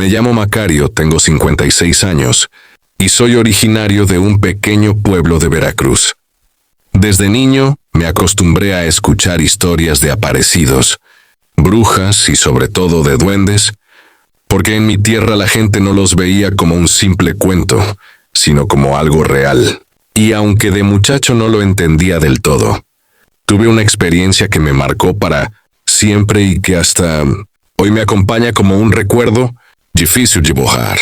Me llamo Macario, tengo 56 años y soy originario de un pequeño pueblo de Veracruz. Desde niño me acostumbré a escuchar historias de aparecidos, brujas y sobre todo de duendes, porque en mi tierra la gente no los veía como un simple cuento, sino como algo real. Y aunque de muchacho no lo entendía del todo, tuve una experiencia que me marcó para siempre y que hasta hoy me acompaña como un recuerdo difícil de borrar.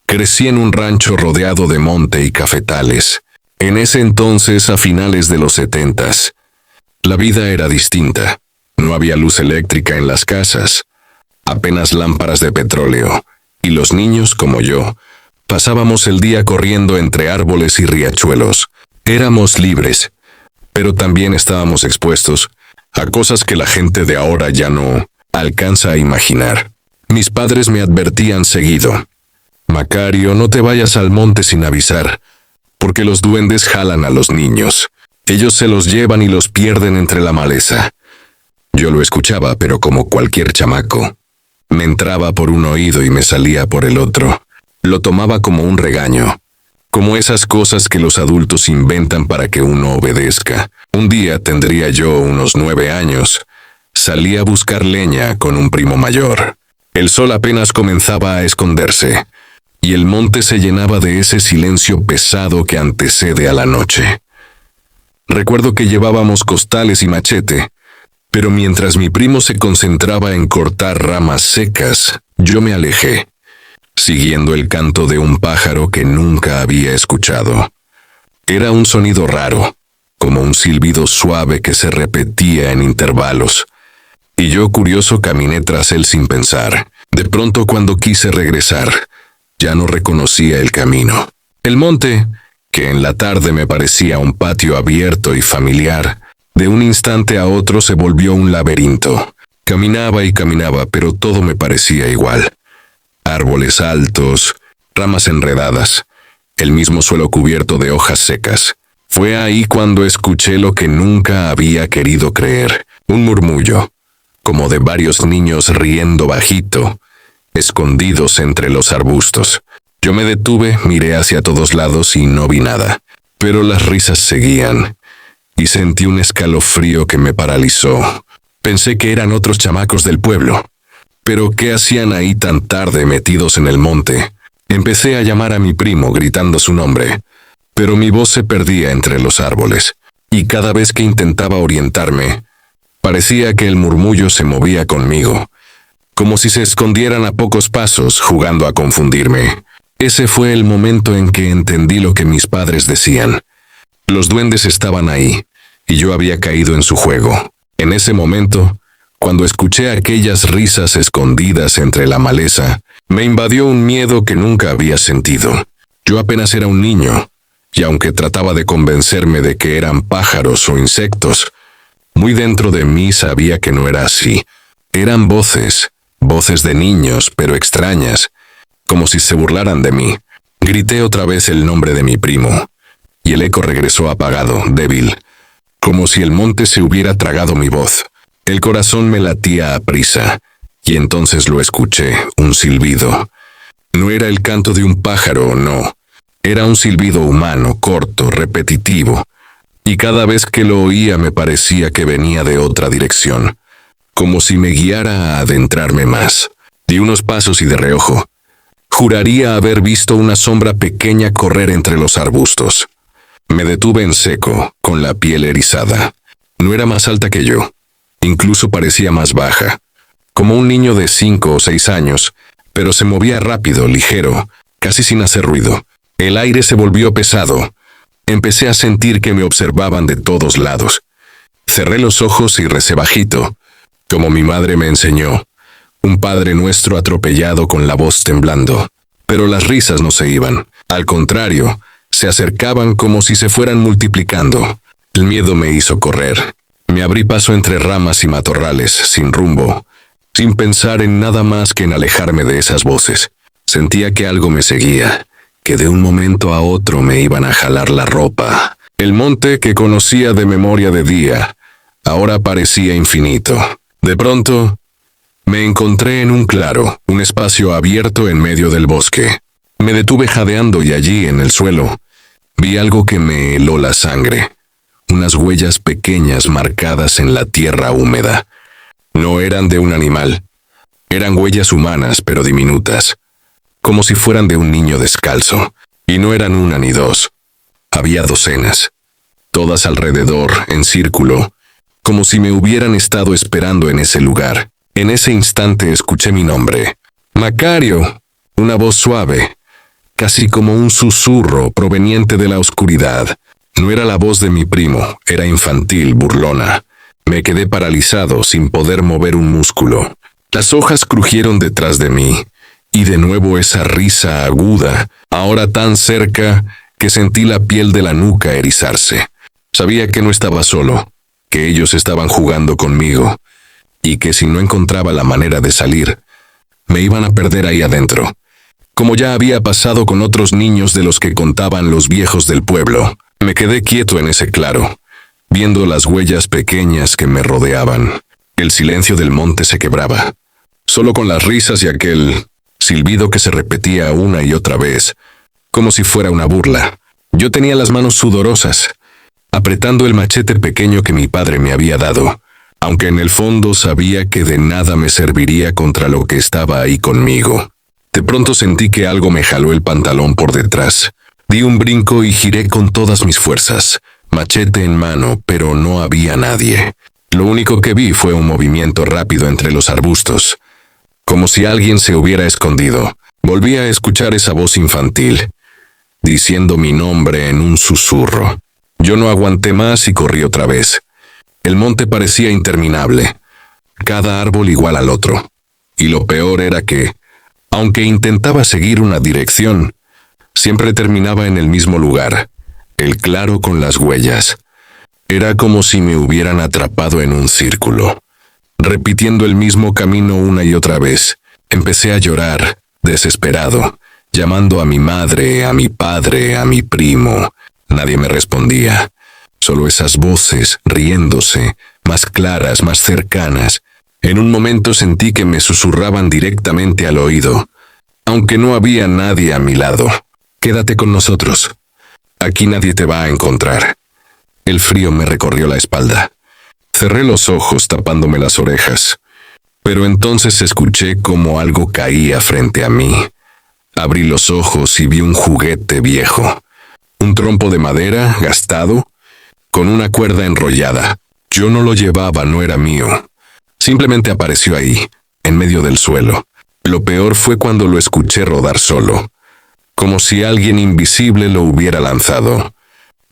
Crecí en un rancho rodeado de monte y cafetales. En ese entonces, a finales de los 70s, la vida era distinta. No había luz eléctrica en las casas, apenas lámparas de petróleo, y los niños, como yo, pasábamos el día corriendo entre árboles y riachuelos. Éramos libres, pero también estábamos expuestos a cosas que la gente de ahora ya no alcanza a imaginar. Mis padres me advertían seguido: Macario, no te vayas al monte sin avisar, porque los duendes jalan a los niños. Ellos se los llevan y los pierden entre la maleza. Yo lo escuchaba, pero como cualquier chamaco, me entraba por un oído y me salía por el otro. Lo tomaba como un regaño, como esas cosas que los adultos inventan para que uno obedezca. Un día tendría yo unos 9 años. Salí a buscar leña con un primo mayor. El sol apenas comenzaba a esconderse, y el monte se llenaba de ese silencio pesado que antecede a la noche. Recuerdo que llevábamos costales y machete, pero mientras mi primo se concentraba en cortar ramas secas, yo me alejé, siguiendo el canto de un pájaro que nunca había escuchado. Era un sonido raro, como un silbido suave que se repetía en intervalos, y yo, curioso, caminé tras él sin pensar. De pronto, cuando quise regresar, ya no reconocía el camino. El monte, que en la tarde me parecía un patio abierto y familiar, de un instante a otro se volvió un laberinto. Caminaba y caminaba, pero todo me parecía igual. Árboles altos, ramas enredadas, el mismo suelo cubierto de hojas secas. Fue ahí cuando escuché lo que nunca había querido creer: un murmullo, como de varios niños riendo bajito, escondidos entre los arbustos. Yo me detuve, miré hacia todos lados y no vi nada, pero las risas seguían, y sentí un escalofrío que me paralizó. Pensé que eran otros chamacos del pueblo. ¿Pero qué hacían ahí tan tarde metidos en el monte? Empecé a llamar a mi primo gritando su nombre, pero mi voz se perdía entre los árboles, y cada vez que intentaba orientarme, parecía que el murmullo se movía conmigo, como si se escondieran a pocos pasos, jugando a confundirme. Ese fue el momento en que entendí lo que mis padres decían. Los duendes estaban ahí, y yo había caído en su juego. En ese momento, cuando escuché aquellas risas escondidas entre la maleza, me invadió un miedo que nunca había sentido. Yo apenas era un niño, y aunque trataba de convencerme de que eran pájaros o insectos, muy dentro de mí sabía que no era así. Eran voces de niños, pero extrañas, como si se burlaran de mí. Grité otra vez el nombre de mi primo, y el eco regresó apagado, débil, como si el monte se hubiera tragado mi voz. El corazón me latía a prisa, y entonces lo escuché, un silbido. No era el canto de un pájaro, no. Era un silbido humano, corto, repetitivo, y cada vez que lo oía me parecía que venía de otra dirección, como si me guiara a adentrarme más. Di unos pasos y de reojo, juraría haber visto una sombra pequeña correr entre los arbustos. Me detuve en seco, con la piel erizada. No era más alta que yo. Incluso parecía más baja, como un niño de 5 o 6 años, pero se movía rápido, ligero, casi sin hacer ruido. El aire se volvió pesado. Empecé a sentir que me observaban de todos lados. Cerré los ojos y recé bajito, como mi madre me enseñó, un Padre Nuestro atropellado con la voz temblando. Pero las risas no se iban. Al contrario, se acercaban como si se fueran multiplicando. El miedo me hizo correr. Me abrí paso entre ramas y matorrales, sin rumbo, sin pensar en nada más que en alejarme de esas voces. Sentía que algo me seguía, que de un momento a otro me iban a jalar la ropa. El monte que conocía de memoria de día, ahora parecía infinito. De pronto, Me encontré en un claro, un espacio abierto en medio del bosque. Me detuve jadeando y allí, en el suelo, vi algo que me heló la sangre. Unas huellas pequeñas marcadas en la tierra húmeda. No eran de un animal. Eran huellas humanas, pero diminutas, como si fueran de un niño descalzo. Y no eran una ni dos. Había docenas, todas alrededor, en círculo, como si me hubieran estado esperando en ese lugar. En ese instante escuché mi nombre. Macario, una voz suave, casi como un susurro proveniente de la oscuridad. No era la voz de mi primo, era infantil, burlona. Me quedé paralizado, sin poder mover un músculo. Las hojas crujieron detrás de mí, y de nuevo esa risa aguda, ahora tan cerca que sentí la piel de la nuca erizarse. Sabía que no estaba solo, que ellos estaban jugando conmigo, y que si no encontraba la manera de salir, me iban a perder ahí adentro, como ya había pasado con otros niños de los que contaban los viejos del pueblo. Me quedé quieto en ese claro, viendo las huellas pequeñas que me rodeaban. El silencio del monte se quebraba, solo con las risas y aquel silbido que se repetía una y otra vez, como si fuera una burla. Yo tenía las manos sudorosas, apretando el machete pequeño que mi padre me había dado, aunque en el fondo sabía que de nada me serviría contra lo que estaba ahí conmigo. De pronto sentí que algo me jaló el pantalón por detrás. Di un brinco y giré con todas mis fuerzas, machete en mano, pero no había nadie. Lo único que vi fue un movimiento rápido entre los arbustos, como si alguien se hubiera escondido. Volví a escuchar esa voz infantil, diciendo mi nombre en un susurro. Yo no aguanté más y corrí otra vez. El monte parecía interminable, cada árbol igual al otro. Y lo peor era que, aunque intentaba seguir una dirección, siempre terminaba en el mismo lugar, el claro con las huellas. Era como si me hubieran atrapado en un círculo, repitiendo el mismo camino una y otra vez. Empecé a llorar, desesperado, llamando a mi madre, a mi padre, a mi primo. Nadie me respondía, solo esas voces riéndose, más claras, más cercanas. En un momento sentí que me susurraban directamente al oído, aunque no había nadie a mi lado. Quédate con nosotros. Aquí nadie te va a encontrar. El frío me recorrió la espalda. Cerré los ojos tapándome las orejas, pero entonces escuché como algo caía frente a mí. Abrí los ojos y vi un juguete viejo, un trompo de madera gastado, con una cuerda enrollada. Yo no lo llevaba, no era mío. Simplemente apareció ahí, en medio del suelo. Lo peor fue cuando lo escuché rodar solo, como si alguien invisible lo hubiera lanzado.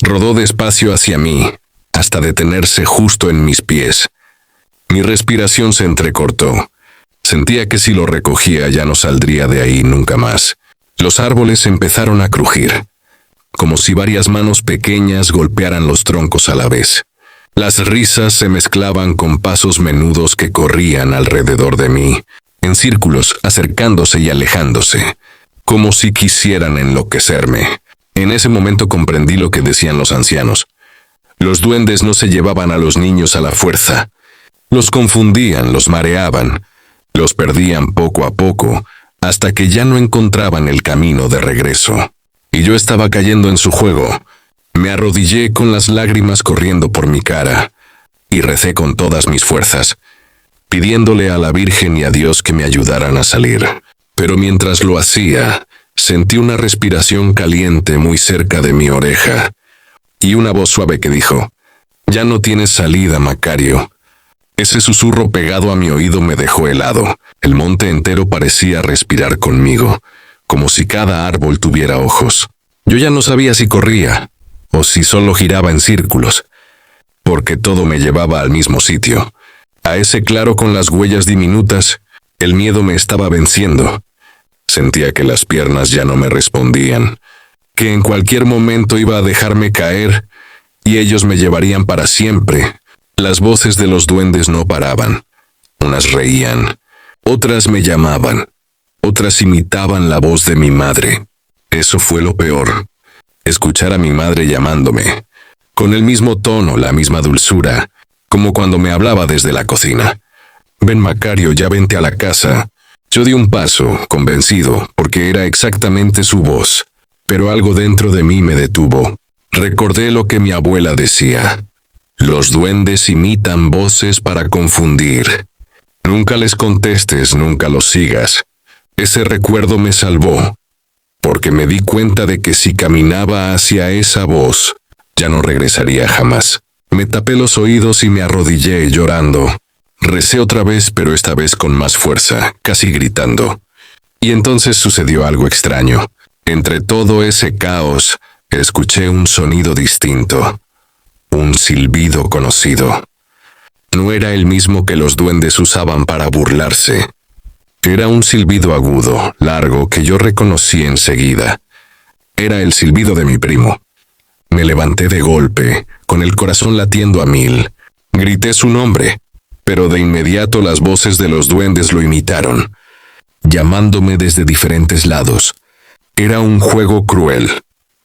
Rodó despacio hacia mí, hasta detenerse justo en mis pies. Mi respiración se entrecortó. Sentía que si lo recogía ya no saldría de ahí nunca más. Los árboles empezaron a crujir, como si varias manos pequeñas golpearan los troncos a la vez. Las risas se mezclaban con pasos menudos que corrían alrededor de mí, en círculos, acercándose y alejándose, como si quisieran enloquecerme. En ese momento comprendí lo que decían los ancianos. Los duendes no se llevaban a los niños a la fuerza. Los confundían, los mareaban, los perdían poco a poco, hasta que ya no encontraban el camino de regreso. Y yo estaba cayendo en su juego. Me arrodillé con las lágrimas corriendo por mi cara, y recé con todas mis fuerzas, pidiéndole a la Virgen y a Dios que me ayudaran a salir. Pero mientras lo hacía, sentí una respiración caliente muy cerca de mi oreja, y una voz suave que dijo, «Ya no tienes salida, Macario». Ese susurro pegado a mi oído me dejó helado. El monte entero parecía respirar conmigo, como si cada árbol tuviera ojos. Yo ya no sabía si corría, o si solo giraba en círculos, porque todo me llevaba al mismo sitio. A ese claro con las huellas diminutas, el miedo me estaba venciendo. Sentía que las piernas ya no me respondían, que en cualquier momento iba a dejarme caer, y ellos me llevarían para siempre. Las voces de los duendes no paraban. Unas reían, otras me llamaban, otras imitaban la voz de mi madre. Eso fue lo peor. Escuchar a mi madre llamándome, con el mismo tono, la misma dulzura, como cuando me hablaba desde la cocina. Ven, Macario, ya vente a la casa. Yo di un paso, convencido, porque era exactamente su voz. Pero algo dentro de mí me detuvo. Recordé lo que mi abuela decía. Los duendes imitan voces para confundir. Nunca les contestes, nunca los sigas. Ese recuerdo me salvó, porque me di cuenta de que si caminaba hacia esa voz, ya no regresaría jamás. Me tapé los oídos y me arrodillé llorando. Recé otra vez, pero esta vez con más fuerza, casi gritando. Y entonces sucedió algo extraño. Entre todo ese caos, escuché un sonido distinto. Un silbido conocido. No era el mismo que los duendes usaban para burlarse. Era un silbido agudo, largo, que yo reconocí enseguida. Era el silbido de mi primo. Me levanté de golpe, con el corazón latiendo a 1000. Grité su nombre, pero de inmediato las voces de los duendes lo imitaron, llamándome desde diferentes lados. Era un juego cruel.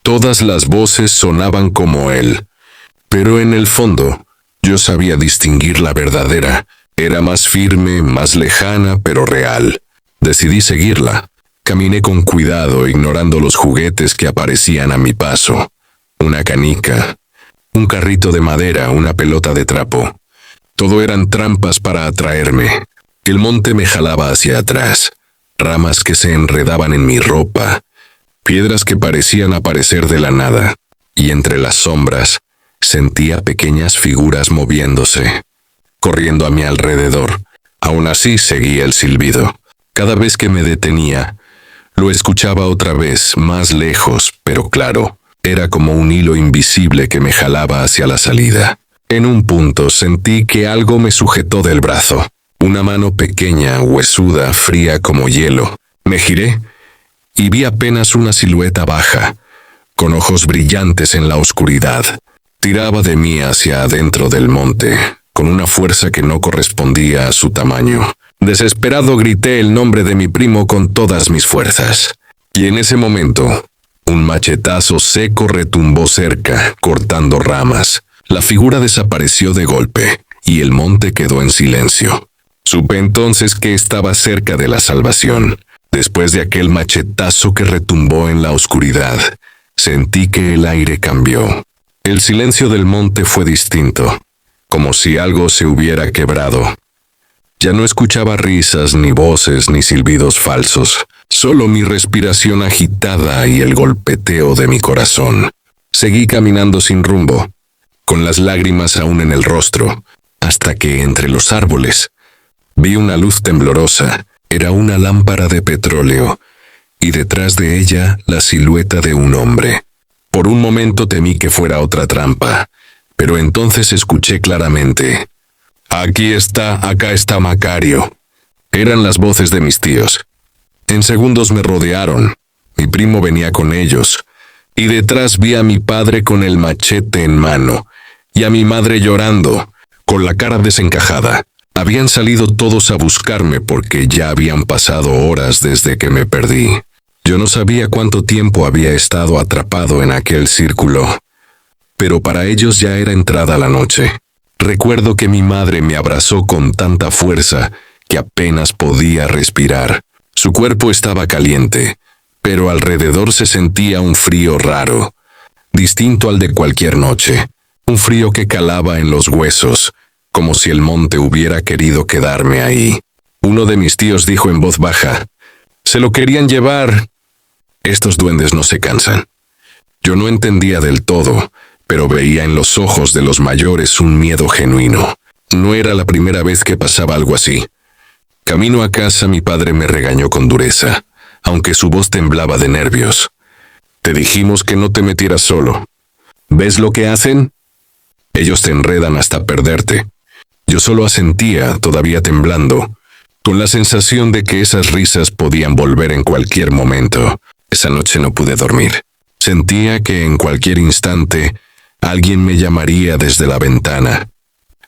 Todas las voces sonaban como él, pero en el fondo, yo sabía distinguir la verdadera. Era más firme, más lejana, pero real. Decidí seguirla. Caminé con cuidado, ignorando los juguetes que aparecían a mi paso. Una canica, un carrito de madera, una pelota de trapo. Todo eran trampas para atraerme. El monte me jalaba hacia atrás. Ramas que se enredaban en mi ropa. Piedras que parecían aparecer de la nada. Y entre las sombras, sentía pequeñas figuras moviéndose, corriendo a mi alrededor. Aún así seguía el silbido. Cada vez que me detenía, lo escuchaba otra vez, más lejos, pero claro. Era como un hilo invisible que me jalaba hacia la salida. En un punto sentí que algo me sujetó del brazo. Una mano pequeña, huesuda, fría como hielo. Me giré y vi apenas una silueta baja, con ojos brillantes en la oscuridad. Tiraba de mí hacia adentro del monte, con una fuerza que no correspondía a su tamaño. Desesperado grité el nombre de mi primo con todas mis fuerzas. Y en ese momento, un machetazo seco retumbó cerca, cortando ramas. La figura desapareció de golpe, y el monte quedó en silencio. Supe entonces que estaba cerca de la salvación. Después de aquel machetazo que retumbó en la oscuridad, sentí que el aire cambió. El silencio del monte fue distinto, como si algo se hubiera quebrado. Ya no escuchaba risas, ni voces, ni silbidos falsos, solo mi respiración agitada y el golpeteo de mi corazón. Seguí caminando sin rumbo, con las lágrimas aún en el rostro, hasta que entre los árboles vi una luz temblorosa. Era una lámpara de petróleo, y detrás de ella la silueta de un hombre. Por un momento temí que fuera otra trampa, pero entonces escuché claramente: acá está Macario. Eran las voces de mis tíos. En segundos me rodearon. Mi primo venía con ellos, y detrás vi a mi padre con el machete en mano, y a mi madre llorando, con la cara desencajada. Habían salido todos a buscarme porque ya habían pasado horas desde que me perdí. Yo no sabía cuánto tiempo había estado atrapado en aquel círculo, pero para ellos ya era entrada la noche. Recuerdo que mi madre me abrazó con tanta fuerza que apenas podía respirar. Su cuerpo estaba caliente, pero alrededor se sentía un frío raro, distinto al de cualquier noche. Un frío que calaba en los huesos, como si el monte hubiera querido quedarme ahí. Uno de mis tíos dijo en voz baja: «Se lo querían llevar». Estos duendes no se cansan. Yo no entendía del todo, pero veía en los ojos de los mayores un miedo genuino. No era la primera vez que pasaba algo así. Camino a casa, mi padre me regañó con dureza, aunque su voz temblaba de nervios. «Te dijimos que no te metieras solo. ¿Ves lo que hacen? Ellos te enredan hasta perderte». Yo solo asentía, todavía temblando, con la sensación de que esas risas podían volver en cualquier momento. Esa noche no pude dormir. Sentía que en cualquier instante alguien me llamaría desde la ventana,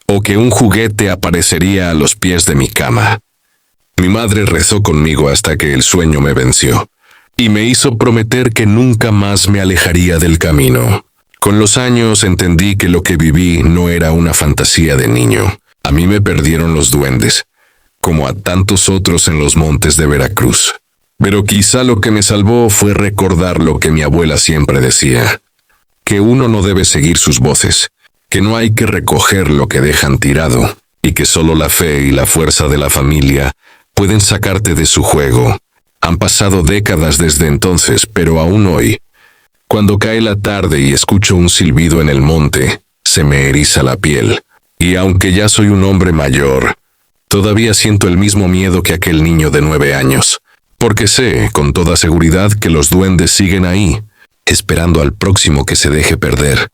o que un juguete aparecería a los pies de mi cama. Mi madre rezó conmigo hasta que el sueño me venció, y me hizo prometer que nunca más me alejaría del camino. Con los años entendí que lo que viví no era una fantasía de niño. A mí me perdieron los duendes, como a tantos otros en los montes de Veracruz. Pero quizá lo que me salvó fue recordar lo que mi abuela siempre decía, que uno no debe seguir sus voces, que no hay que recoger lo que dejan tirado, y que solo la fe y la fuerza de la familia pueden sacarte de su juego. Han pasado décadas desde entonces, pero aún hoy, cuando cae la tarde y escucho un silbido en el monte, se me eriza la piel. Y aunque ya soy un hombre mayor, todavía siento el mismo miedo que aquel niño de 9 años, porque sé con toda seguridad que los duendes siguen ahí, esperando al próximo que se deje perder.